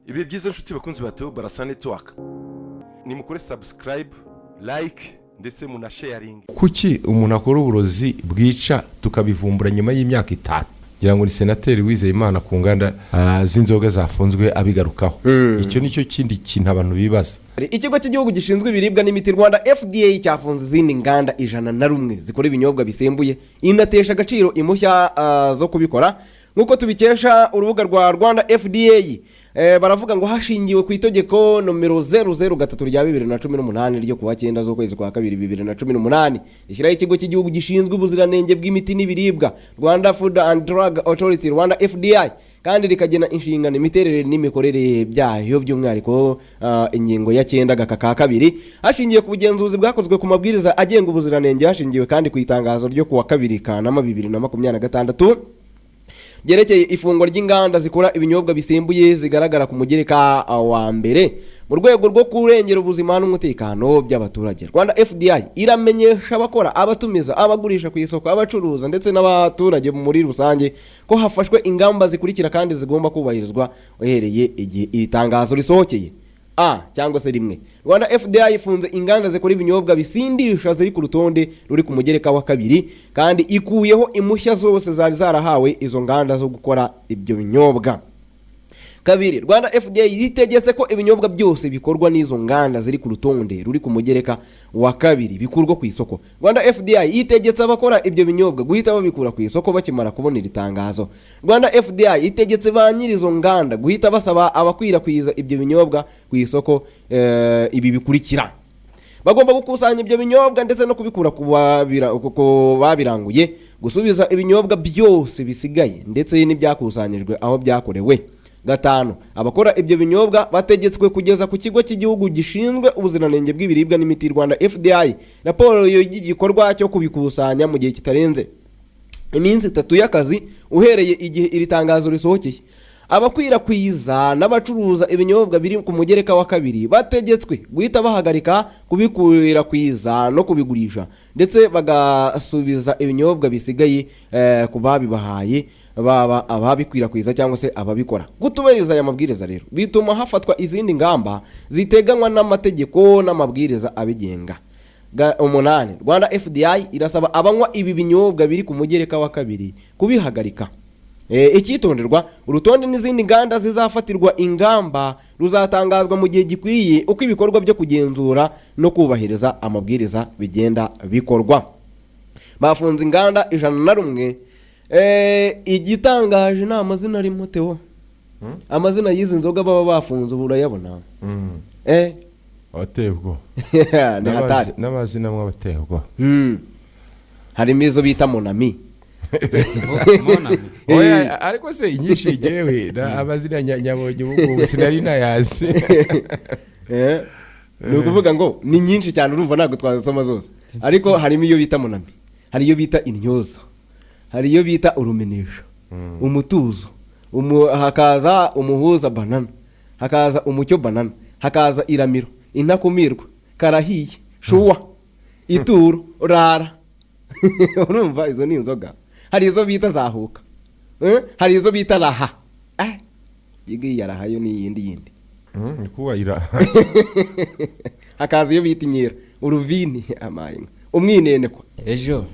Ibi byiza nshuti bakunzi bato Barasa Network. Ni mukore subscribe, like ndetse muna sharing. Kuki umuntu akora uburozi bwica tukabivumbura nyuma y'imyaka 5? Ngira ngo ni senateri Wizeyimana ku nganda z'inzoga zafunzwe abigarukaho. Icyo nicyo kindi kintu abantu bibaza. Ikigo cy'igihugu gishinzwe ibiribwa n'imiti Rwanda FDA cyafunze izindi nganda 101 zikora ibinyobwa bisembuye inatesha agaciro impushya zo kubikora nkuko tubikesha urubuga rwa Rwanda FDA. Baravuga ngo hashingiwe ku itegeko nomero 003 rya 2018 ryo kuwa 9 z'ukwezi kwa 2018 ishyiraho ikigo cy'igihugu gishinzwe ubuziranenge bw'imiti n'ibiribwa Rwanda Food and Drug Authority Rwanda FDI, kandi rikagena inshingano imiterere n'imikorere byayo by'umwihariko ingingo ya 9 gaka ka 2 hashingiye ku bugenzuzi bwakozwe ku mabwiriza agenga ubuziranenge, hashingiwe kandi ku itangazo ryo kuwa 2 Kanama 2026 gerekeye ifungwa ry'inganda zikora ibinyobwa bisembuye zigaragara ku mugereka wa mbere mu rwego rwo kurengera ubuzima n'umutekano by'abaturage. Rwanda FDI iramenyesha abakora, abatumiza, abagurisha ku isoko, abacuruza ndetse n'abaturage muri rusange ko hafashwe ingamba zikurikira kandi zigomba kubahirizwa uhereye igihe iri tangazo risohokeye. Cyangwa se rimwe, Rwanda FDI ifunze inganda zikora ibinyobwa bisindisha ziri ku rutonde ruri ku mugereka wa 2 kandi ikuyeho impushya zose zari zarahawe izo nganda zo gukora ibyo binyobwa. Kabiri, Rwanda FDA yitegetse ko ibinyobwa byose bikorwa n'izo nganda ziri ku rutonde ruri ku mugereka wa 2 bikurwa ku isoko. Rwanda FDA yitegetse abakora ibyo binyobwa guhita babikura ku isoko bakimara kubona iri tangazo. Rwanda FDA yitegetse ba nyirizo nganda guhita basaba abakwirakwiza ibyo binyobwa ku isoko ibi bikurikira: bagomba gukusanya ibyo binyobwa ndetse no kubikura ku babiranguye, gusubiza ibinyobwa byose bisigaye ndetse n'ibyakusanyijwe aho byakorewe. 5, abakora ibyo binyobwa bategetswe kugeza ku kigo cy'igihugu gishinzwe ubuziranenge bw'ibiribwa n'imiti Rwanda FDI raporo y'igikorwa cyo kubikusanya mu gihe kitarenze iminsi 3 y'akazi uhereye igihe iri tangazo risohokeye. Abakwirakwiza n'abacuruza ibinyobwa biri ku mugereka wa 2 bategetswe guhita bahagarika kubikwirakwiza no kubigurisha ndetse bagasubiza ibinyobwa bisigaye ku babibahaye, baba ababikwirakwiza cyangwa se ababikora. Gutubahiriza aya mabwiriza rero bituma hafatwa izindi ngamba ziteganywa n'amategeko n'amabwiriza abigenga. 8, Rwanda FDI irasaba abanywa ibi binyobwa biri ku mugereka wa 2 kubihagarika. Ikitonderwa, urutonde n'izindi nganda zizafatirwa ingamba ruzatangazwa mu gihe gikwiye uko ibikorwa byo kugenzura no kubahiriza amabwiriza bigenda bikorwa. Bafunze inganda 101. Igitangaje na amazina ari Moteo. Amazina y'izi nzoga baba bafunze urayabona. Abatebwo. N'amazina amwe abatebwo. Harimo izo bita Monami. Oya, ariko se inyinshi igewe abazina nyabonye ubu sinari nayazi. Ni ukuvuga ngo ni nyinshi cyane urumva ntabwo twazasoma zose, ariko harimo iyo bita Monami, hari iyo bita Intyoza, hari iyo bita Urumenesha, Umutuzo, hakaza Umuhuza Banana, hakaza Umucyo Banana, hakaza Iramiro, Intakumirwa, Karahiye, Shuwa, Ituro, Rara. Urumva izo ni inzoga. Hari izo bita Zahuka, hari izo bita Raha. Yigi yaraha yo ni yindi. Ni kuwayira. Hakaza iyo bita Inyera, Uruvini, amayinga, Umwinenekwa. Ejo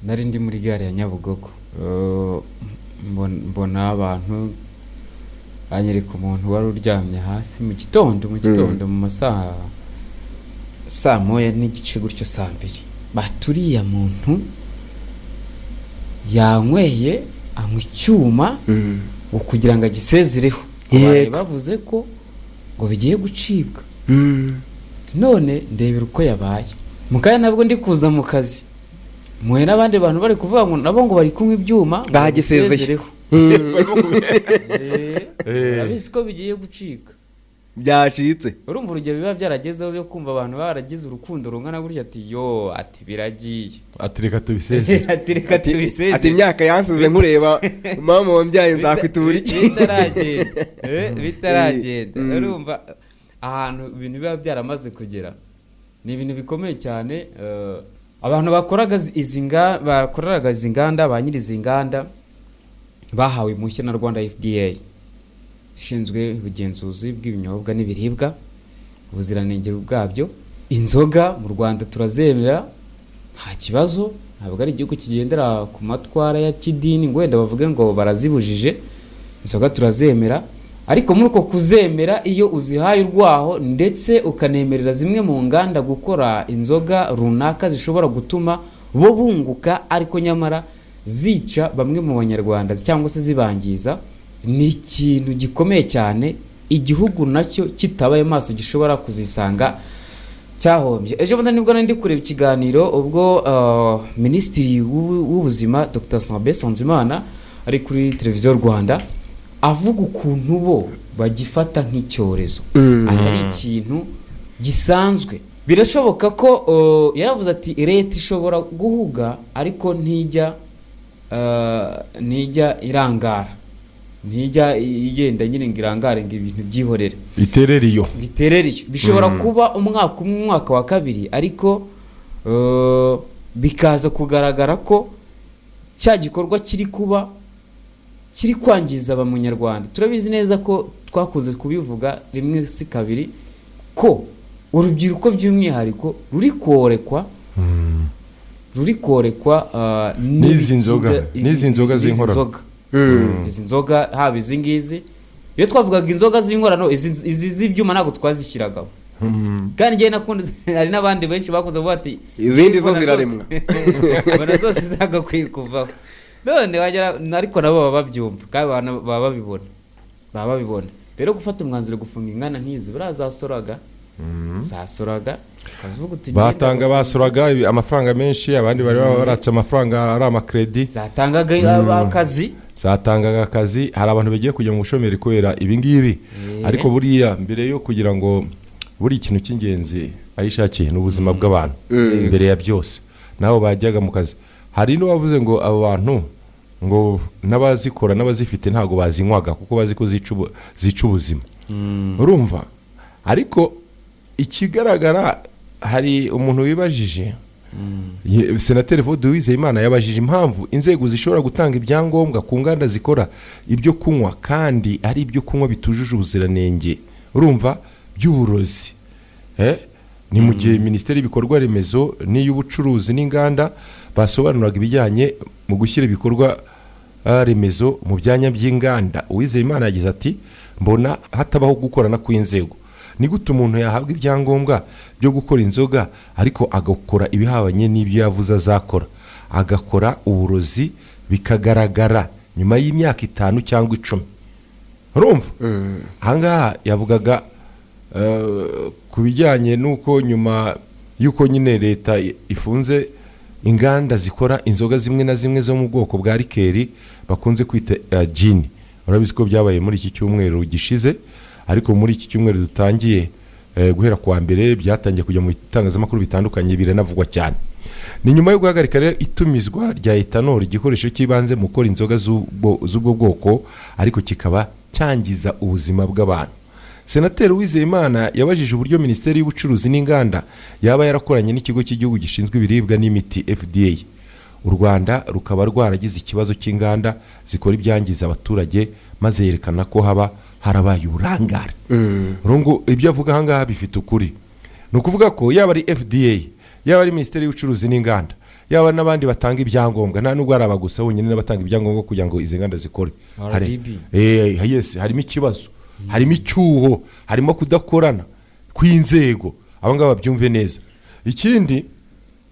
nari ndi muri gare ya Nyabugogo, mbona abantu banyereka umuntu wari uryamye hasi mu gitondo mu masaha saa 1 n'igice gutyo saa 2. Baturiya muntu yanyweye anywa icyuma kugira ngo agisezereho. Bavuze ko ngo bigiye gucibwa. None ndebera uko yabaye mukaya nabwo ndi kuza mu kazi muhe n'abandi bantu bari kuvuga ngo nabo ngo bari kunywa ibyuma bagisezereho. Urabisi ko bigiye gucibwa byacitse. Urumva urugero biba byaragezeho byo kumva abantu baragize urukundo rungana gutya ati biragiye, ati reka tubiseze, ati imyaka yansize nkureba mama wambyaye nzakwitubura iki bitaragenda. Urumva ahantu ibintu biba byaramaze kugera ni ibintu bikomeye cyane. Abantu bakoraga izi nganda ba nyiri izi nganda bahawe impushya na Rwanda FDA ishinzwe ubugenzuzi bw'ibinyobwa n'ibiribwa ubuziranenge bwabyo. Inzoga mu Rwanda turazemera nta kibazo, ntabwo ari igihugu kigendera ku matwara ya kidini ngo wenda bavuge ngo barazibujije. Inzoga turazemera, ariko muri uko kuzemera iyo uzihaye urwaho ndetse ukanemerera zimwe mu nganda gukora inzoga runaka zishobora gutuma bo bunguka ariko nyamara zica bamwe mu banyarwanda cyangwa se zibangiza, ni ikintu gikomeye cyane igihugu nacyo kitabaye maso gishobora kuzisanga cyahombye. Ejo bundi nibwo ndi kureba ikiganiro ubwo Minisitiri w'Ubuzima Dr Sabin Nsanzimana ari kuri televiziyo Rwanda avuga ukuntu bo bagifata nk'icyorezo atari ikintu gisanzwe. Birashoboka ko yaravuze ati leta ishobora guhuga ariko ntijya irangara, ntijya igenda nyine ngo irangare ngo ibintu byihorere bitereriyo. Bishobora kuba umwaka wa kabiri, ariko bikaza kugaragara ko cya gikorwa kiri kuba kiri kwangiza abanyarwanda. Turabizi neza ko twakunze kubivuga rimwe si kabiri ko urubyiruko by'umwihariko ruri korekwa n'izi nzoga z'inkorano. Izi nzoga haba izi ngizi, iyo twavugaga inzoga z'inkorano izi z'ibyuma ntabwo twazishyiragaho. Kandi njye nakunze, hari n'abandi benshi bakunze kuvuga ati izindi zo ziraremwa bona zose zagakwiye kuvaho. None wagera ariko nabo baba babyumva kandi baba babibona. Rero gufata umwanzuro gufunga ingana nk'izi barazasoraga zasoraga basoraga amafaranga menshi, abandi bari baratse amafaranga ari amakredi, zatangaga akazi. Hari abantu bagiye kujya mu bushomeri kubera ibi ngibi, ariko buriya mbere yo kugira ngo buri ikintu cy'ingenzi ayishakiye n'ubuzima bw'abantu mbere ya byose, nabo bajyaga mu kazi. Hari n'uwavuze ngo abo bantu ngo n'abazikora n'abazifite ntago bazinywaga kuko bazi ko zica ubuzima, urumva. Ariko ikigaragara, hari umuntu wibajije, Senateri Evode Uwizeyimana yabajije impamvu inzego zishobora gutanga ibyangombwa ku nganda zikora ibyo kunywa kandi ari ibyo kunywa bitujuje ubuziranenge, urumva, by'uburozi. Ni mu gihe Minisiteri y'Ibikorwa Remezo n'iy'Ubucuruzi n'Inganda basobanuraga ibijyanye mu gushyira ibikorwa remezo mu byanya by'inganda. Uwizeyimana yagize ati mbona hatabaho gukorana kw'inzego. Ni gute umuntu yahabwa ibyangombwa byo gukora inzoga ariko agakora ibihabanye n'ibyo yavuze azakora, agakora uburozi bikagaragara nyuma y'imyaka 5 cyangwa 10? Urumva? Ahangaha yavugaga ku bijyanye n'uko nyuma y'uko nyine leta ifunze inganda zikora inzoga zimwe na zimwe zo mu bwoko bwa rikeri bakunze kwita gin. Urabizi ko byabaye muri iki cyumweru gishize, ariko muri iki cyumweru dutangiye guhera kwa mbere byatangiye kujya mu itangazamakuru bitandukanye, biranavugwa cyane. Ni nyuma yo guhagarika rero itumizwa rya etanol, igikoresho cy'ibanze mu gukora inzoga z'ubwo bwoko, ariko kikaba cyangiza ubuzima bw'abantu. Senateri Uwizeyimana yabajije uburyo Minisiteri y'Ubucuruzi n'Inganda yaba yarakoranye n'ikigo cy'igihugu gishinzwe ibiribwa n'imiti FDA. U Rwanda rukaba rwaragize ikibazo cy'inganda zikora ibyangiza abaturage, maze yerekana ko haba harabaye uburangare. Rungu ibyo avuga hangaha bifite ukuri. No kuvuga ko yaba ari FDA, yaba ari Minisiteri y'Ubucuruzi n'Inganda, yaba n'abandi batanga ibyangombwa, nta nubwo araba gusa wonyine n'abatanga ibyangombwa kugira ngo izi nganda zikore. Yes, harimo ikibazo, harimo icyuho, harimo kudakorana kw'inzego. Abangaba babyumve neza. Ikindi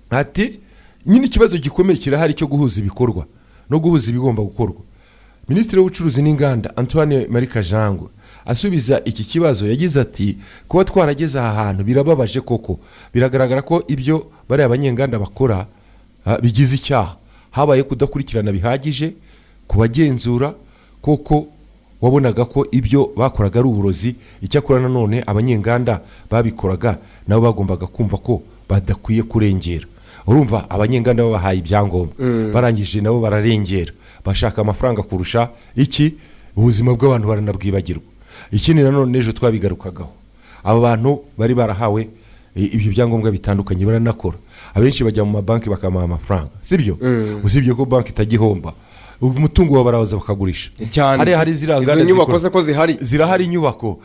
ati nyine ikibazo gikomeye kirahari cyo guhuza ibikorwa no guhuza ibigomba gukorwa. Minisitiri w'Ubucuruzi n'Inganda Antoine Marie Kajangwe asubiza iki kibazo yagize ati kuba twarageze aha hantu birababaje koko, biragaragara ko ibyo bari abanyenganda bakora bigize icyaha, habaye kudakurikirana bihagije kubagenzura, koko wabonaga ko ibyo bakoraga ari uburozi. Icyakora nanone abanyenganda babikoraga nabo bagombaga kumva ko badakwiye kurengera. Urumva, abanyenganda babahaye ibyangombwa barangije nabo bararengera, bashaka amafaranga kurusha iki ubuzima bw'abantu baranabwibagirwa. Ikindi nanone ejo twabigarukagaho, aba bantu bari barahawe ibyo byangombwa bitandukanye baranakora, abenshi bajya mu mabanki bakamuha amafaranga, sibyo? Usibye ko banki itagihomba, umutungo wa baraza bakagurisha cyane hari ziriya izo nganda nyubako se ko zihari zirahari inyubako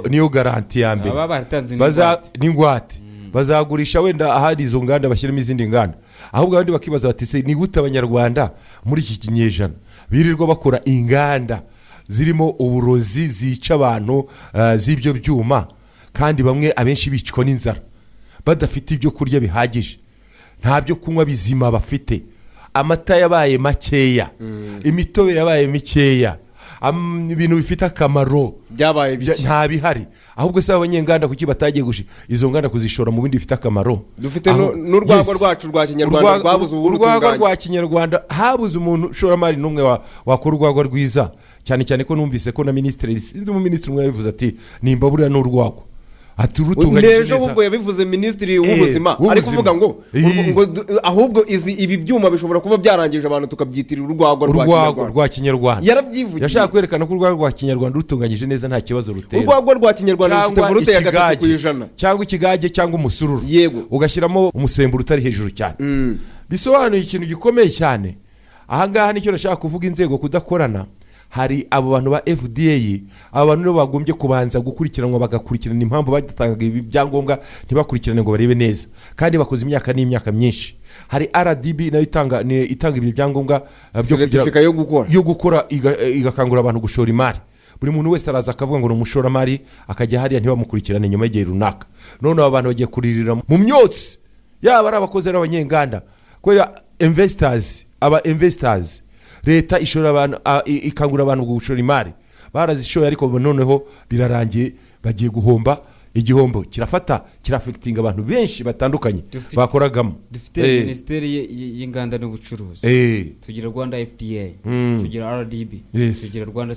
niyo garanti ya mbere baba baratanze n'ingwate bazagurisha wenda ahari izo nganda bashyiramo izindi nganda ahubwo abandi bakibaza bati se ni gute abanyarwanda muri iki kinyejana birirwa bakora inganda zirimo uburozi zica abantu z'ibyo byuma kandi bamwe abenshi bicwa n'inzara badafite ibyo kurya bihagije nta byo kunywa bizima bafite amata yabaye makeya imitobe yabaye mikeya ibintu bifite akamaro byabaye nta bihari ahubwo se abanyenganda kuki batagiye izo nganda kuzishora mu bindi bifite akamaro dufite n'urwagwa rwacu rwa kinyarwanda rwabuze urwagwa rwa kinyarwanda habuze umuntu ushoramari n'umwe wakora urwagwa rwiza cyane cyane ko numvise ko na minisitiri sinzi umuminisitiri umwe yabivuze ati nimba buriya n'urwagwa nejo ahubwo yabivuze minisitiri w'ubuzima ari kuvuga ngo ahubwo ibi byuma bishobora kuba byarangije abantu tukabyitirira urwagwa rwa kinyarwanda yarabyivugiye yashaka kwerekana ko urwagwa rwa kinyarwanda rutunganyije neza nta kibazo rutera urwagwa rwa kinyarwanda rufite volute ya 3% cyangwa ikigage cyangwa umusururu yego ugashyiramo umusemburo utari hejuru cyane bisobanuye ikintu gikomeye cyane ahangaha nicyo nashaka kuvuga inzego kudakorana hari abo bantu ba FDA abo bantu nibo bagombye kubanza gukurikiranwa bagakurikirana impamvu batangaga ibi byangombwa ntibakurikirane ngo barebe neza kandi bakoze imyaka n'imyaka myinshi hari RDB nayo itanga ibi byangombwa byo kugira yo gukora igakangura abantu gushora imari buri muntu wese araza akavuga ngo ni umushoramari akajya hariya ntibamukurikirane nyuma y'igihe runaka none abo bantu bagiye kuririra mu myotsi yaba ari abakozi ari abanyenganda kubera investors leta ishora abantu ikangura abantu gushora imari barazishoye ariko noneho birarangiye bagiye guhomba igihombo kirafekitinga abantu benshi batandukanye bakoragamo dufite minisiteri y'inganda n'ubucuruzi tugira Rwanda FDA tugira RDB tugira Rwanda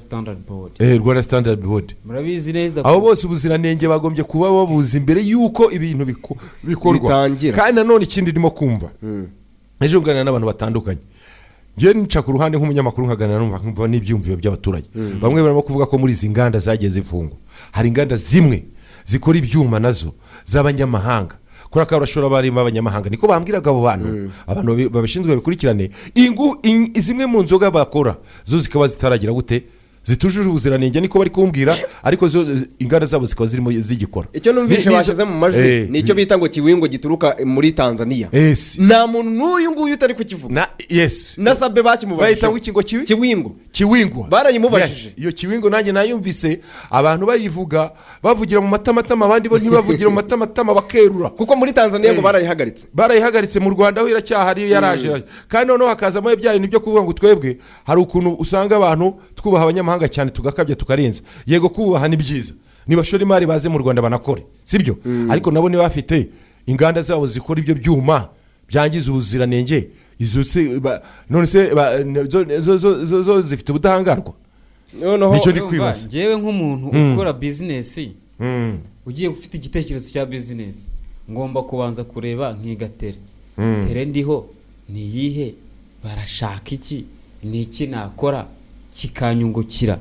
Standard Board murabizi neza abo bose ubuziranenge bagombye kuba babuzi imbere yuko ibintu bikorwa kandi nanone ikindi ndimo kumva ejo nganira n'abantu batandukanye ngiye nica ku ruhande nk'umunyamakuru nkaganira numva n'ibyumviro by'abaturage bamwe barimo kuvuga ko muri izi nganda zagiye zifungwa hari inganda zimwe zikora ibyuma nazo z'abanyamahanga kora ka urashora barimo abanyamahanga niko bambwiraga abo bantu abantu babishinzwe bikurikirane zimwe mu nzoga bakora zo zikaba zitaragira gute zitujuje ubuziranenge niko bari kumbwira ariko zo inganda zabo zikaba zirimo zigikora icyo numvishe bashize mu majwi nicyo bita ngo kiwingo gituruka muri Tanzania nta muntu n'uyu nguyu utari kukivuga na sabe bakimubajije bayita ngo kiwingo barayimubajije iyo kiwingo nanjye nayumvise abantu bayivuga bavugira mu matamatama abandi bo ntibavugira mu matamatama bakerura kuko muri Tanzania ngo barayihagaritse mu Rwanda aho iracyahari yaraje kandi noneho hakazamo ibyaye nibyo kuvuga ngo twebwe hari ukuntu usanga abantu twubaha abanyamahanga cyane tugakabya tukarenza yego kubaha ni byiza nibashora imari baze mu Rwanda banakore sibyo ariko nabo ni bafite inganda zabo zikora ibyo byuma byangiza ubuziranenge izo se none se zo zifite ubudahangarwa nicyo ndi kwibaza ngewe nk'umuntu ukora business ugiye ufite igitekerezo cya business ngomba kubanza kureba nk'igatere tere ndiho ni yihe barashaka iki ni iki nakora kikanyungukira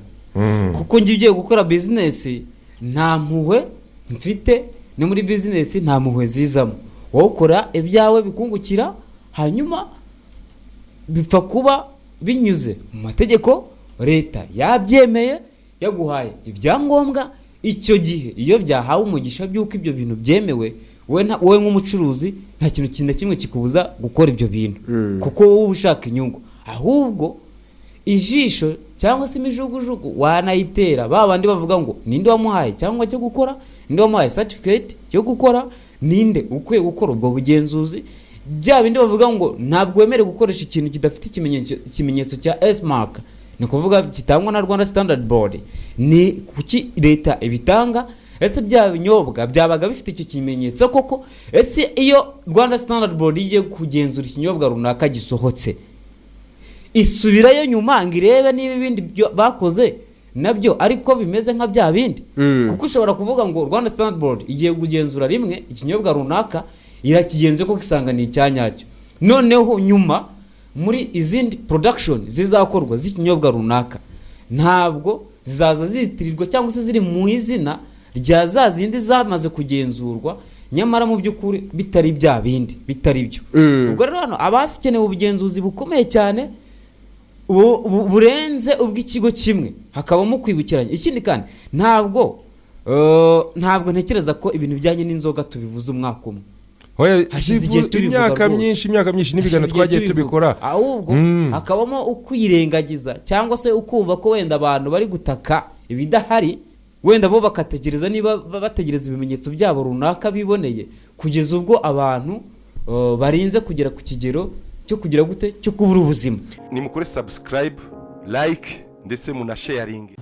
kuko ngiye ugiye gukora business nta mpuhwe mfite ni muri business nta mpuhwe zizamo wowe ukora ibyawe bikungukira hanyuma bipfa kuba binyuze mu mategeko leta yabyemeye yaguhaye ibyangombwa icyo gihe iyo byahawe umugisha by'uko ibyo bintu byemewe wowe nk'umucuruzi nta kintu na kimwe kikubuza gukora ibyo bintu kuko wowe ushaka inyungu ahubwo ijisho cyangwa se imijugujugu wanayitera babandi bavuga ngo ninde wamuhaye cyangwa cyo gukora ninde wamuhaye certificate yo gukora ninde ukwiye gukora ubwo bugenzuzi bya bindi bavuga ngo ntabwo wemere gukoresha ikintu kidafite ikimenyetso cya S-mark ni kuvuga kitangwa na Rwanda Standard Board ni kuki leta ibitanga ese bya binyobwa byabaga bifite icyo kimenyetso koko ese iyo Rwanda Standard Board igiye kugenzura ikinyobwa runaka gisohotse isubirayo nyuma ngo irebe niba ibindi bakoze nabyo ariko bimeze nka bya bindi kuko ushobora kuvuga ngo Rwanda Standard Board igiye kugenzura rimwe ikinyobwa runaka irakigenze ko kisanga ni icyanyacyo noneho nyuma muri izindi production zizakorwa z'ikinyobwa runaka ntabwo zizaza zitirirwa cyangwa se ziri mu izina rya za zindi zamaze kugenzurwa nyamara mu by'ukuri bitari bya bindi bitari byo ubwo rero hano abasikenewe ubugenzuzi bukomeye cyane burenze ubw'ikigo kimwe hakabamo kwibukiranya. Ikindi kandi ntabwo ntekereza ko ibintu bijyanye n'inzoga tubivuze umwaka umwe. Hashize igihe imyaka myinshi n'ibiganiro twagiye tubikora, ahubwo hakabamo ukwirengagiza cyangwa se ukumva ko wenda abantu bari gutaka ibidahari, wenda bo bakategereza niba bategereza ibimenyetso byabo runaka biboneye, kugeza ubwo abantu barinze kugera ku kigero cyo kugira gute cyo kubura ubuzima. Nimukore subscribe, like ndetse munasharing.